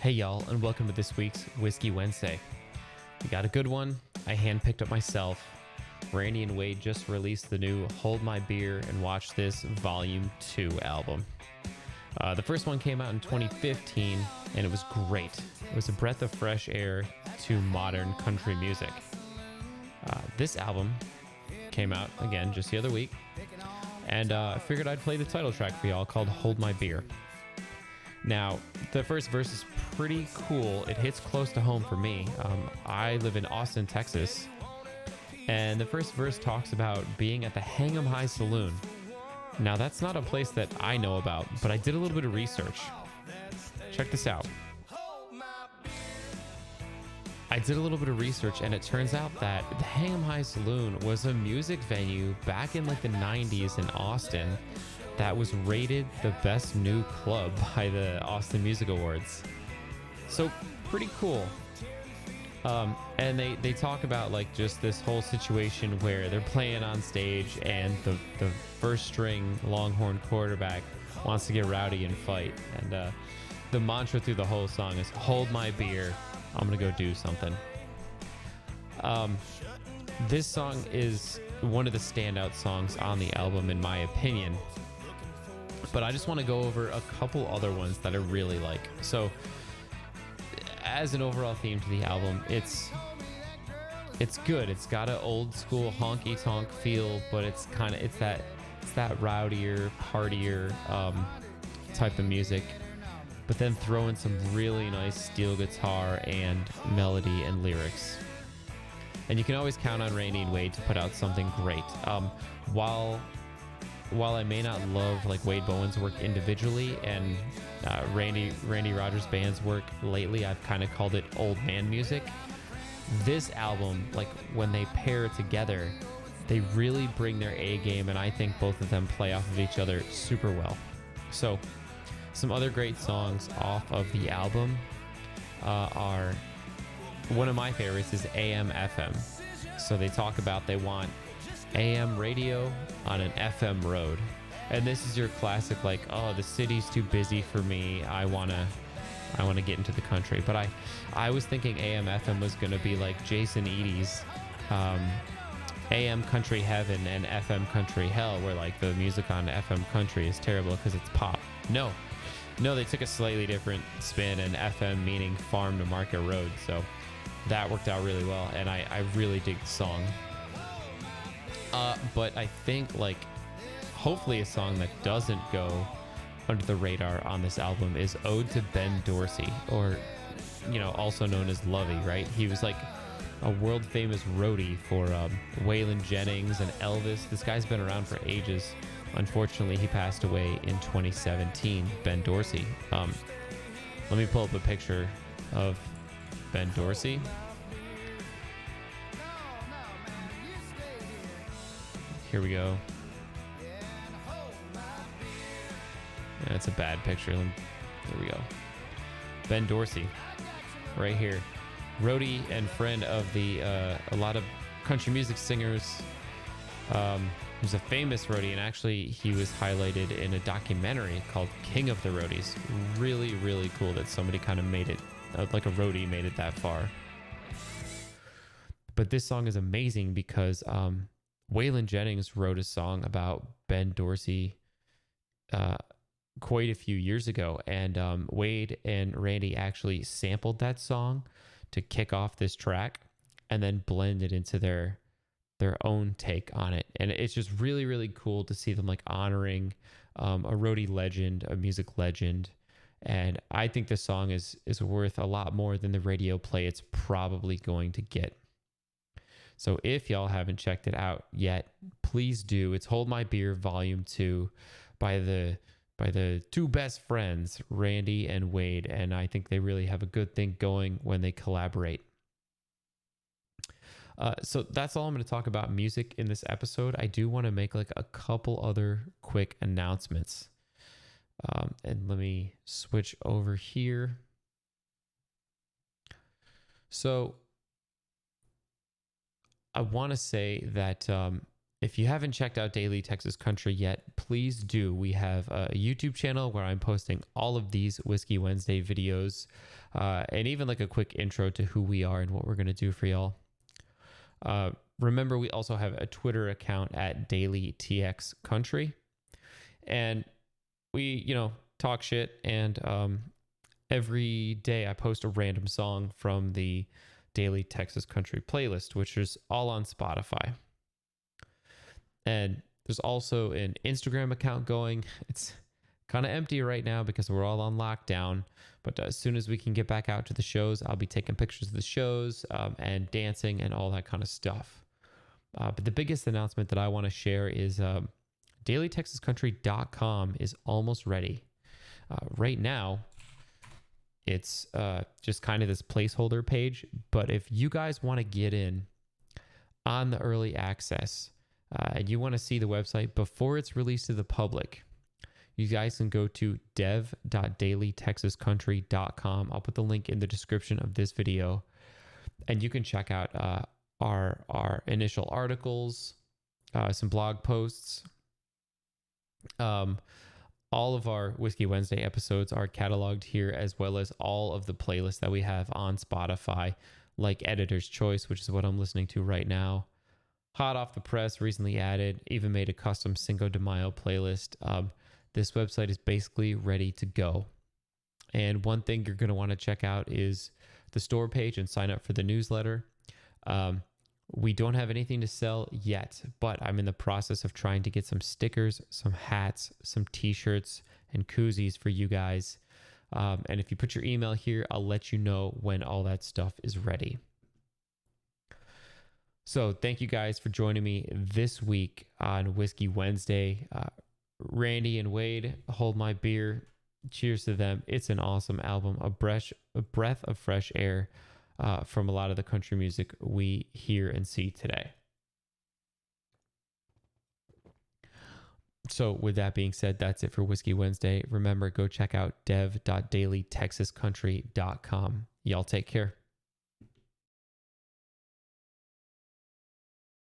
Hey y'all, and welcome to this week's Whiskey Wednesday. We got a good one. I handpicked it myself. Randy and Wade just released the new Hold My Beer and Watch This Volume 2 album. The first one came out in 2015, and it was great. It was a breath of fresh air to modern country music. This album came out, again, just the other week, and I figured I'd play the title track for y'all called Hold My Beer. Now, the first verse is pretty cool. It hits close to home for me. I live in Austin, Texas, and the first verse talks about being at the Hang 'em High Saloon. Now, that's not a place that I know about, but I did a little bit of research. Check this out. I did a little bit of research, and it turns out that the Hang 'em High Saloon was a music venue back in like the 90s in Austin that was rated the best new club by the Austin Music Awards. So pretty cool. And they talk about like just this whole situation where they're playing on stage and the first string Longhorn quarterback wants to get rowdy and fight. And the mantra through the whole song is hold my beer, I'm gonna go do something. This song is one of the standout songs on the album in my opinion. But I just want to go over a couple other ones that I really like. So, as an overall theme to the album, it's good. It's got an old school honky tonk feel, but it's that rowdier, partier type of music. But then throw in some really nice steel guitar and melody and lyrics. And you can always count on Randy and Wade to put out something great. While I may not love like Wade Bowen's work individually and Randy Rogers' band's work lately, I've kind of called it old man music. This album, like when they pair together, they really bring their A game, and I think both of them play off of each other super well. So some other great songs off of the album are, one of my favorites is AM FM. So they talk about they want AM radio on an FM road. And this is your classic like, oh, the city's too busy for me. I wanna get into the country. But I was thinking AM FM was gonna be like Jason Eady's AM country heaven and FM country hell, where like the music on FM country is terrible because it's pop. No, they took a slightly different spin, and FM meaning farm to market road. So that worked out really well, and I really dig the song. But I think like hopefully a song that doesn't go under the radar on this album is Ode to Ben Dorsey, or also known as Lovey, right? He was like a world famous roadie for Waylon Jennings and Elvis. This guy's been around for ages. Unfortunately, he passed away in 2017, Ben Dorsey. Let me pull up a picture of Ben Dorsey. Here we go. Yeah, it's a bad picture. There we go. Ben Dorsey, right here. Roadie and friend of a lot of country music singers. He's a famous roadie, and actually he was highlighted in a documentary called King of the Roadies. Really, really cool that somebody kind of made it, like a roadie made it that far. But this song is amazing because Waylon Jennings wrote a song about Ben Dorsey quite a few years ago, and Wade and Randy actually sampled that song to kick off this track and then blend it into their own take on it. And it's just really, really cool to see them like honoring a roadie legend, a music legend. And I think this song is worth a lot more than the radio play it's probably going to get. So if y'all haven't checked it out yet, please do. It's Hold My Beer Volume 2 by the two best friends, Randy and Wade, and I think they really have a good thing going when they collaborate. So that's all I'm going to talk about music in this episode. I do want to make like a couple other quick announcements. And let me switch over here. So I want to say that If you haven't checked out Daily Texas Country yet, please do. We have a YouTube channel where I'm posting all of these Whiskey Wednesday videos, and even like a quick intro to who we are and what we're going to do for y'all. Remember, we also have a Twitter account at Daily TX Country, and we, talk shit. And every day I post a random song from the Daily Texas Country playlist, which is all on Spotify. And there's also an Instagram account going. It's kind of empty right now because we're all on lockdown. But as soon as we can get back out to the shows, I'll be taking pictures of the shows and dancing and all that kind of stuff. But the biggest announcement that I want to share is dailytexascountry.com is almost ready. Right now, it's just kind of this placeholder page. But if you guys want to get in on the early access, and you want to see the website before it's released to the public, you guys can go to dev.dailytexascountry.com. I'll put the link in the description of this video, and you can check out our initial articles, some blog posts. All of our Whiskey Wednesday episodes are cataloged here, as well as all of the playlists that we have on Spotify, like Editor's Choice, which is what I'm listening to right now. Hot off the press, recently added, even made a custom Cinco de Mayo playlist. This website is basically ready to go. And one thing you're going to want to check out is the store page and sign up for the newsletter. We don't have anything to sell yet, but I'm in the process of trying to get some stickers, some hats, some t-shirts, and koozies for you guys. And if you put your email here, I'll let you know when all that stuff is ready. So thank you guys for joining me this week on Whiskey Wednesday. Randy and Wade, Hold My Beer. Cheers to them. It's an awesome album, a breath of fresh air from a lot of the country music we hear and see today. So with that being said, that's it for Whiskey Wednesday. Remember, go check out dev.dailytexascountry.com. Y'all take care.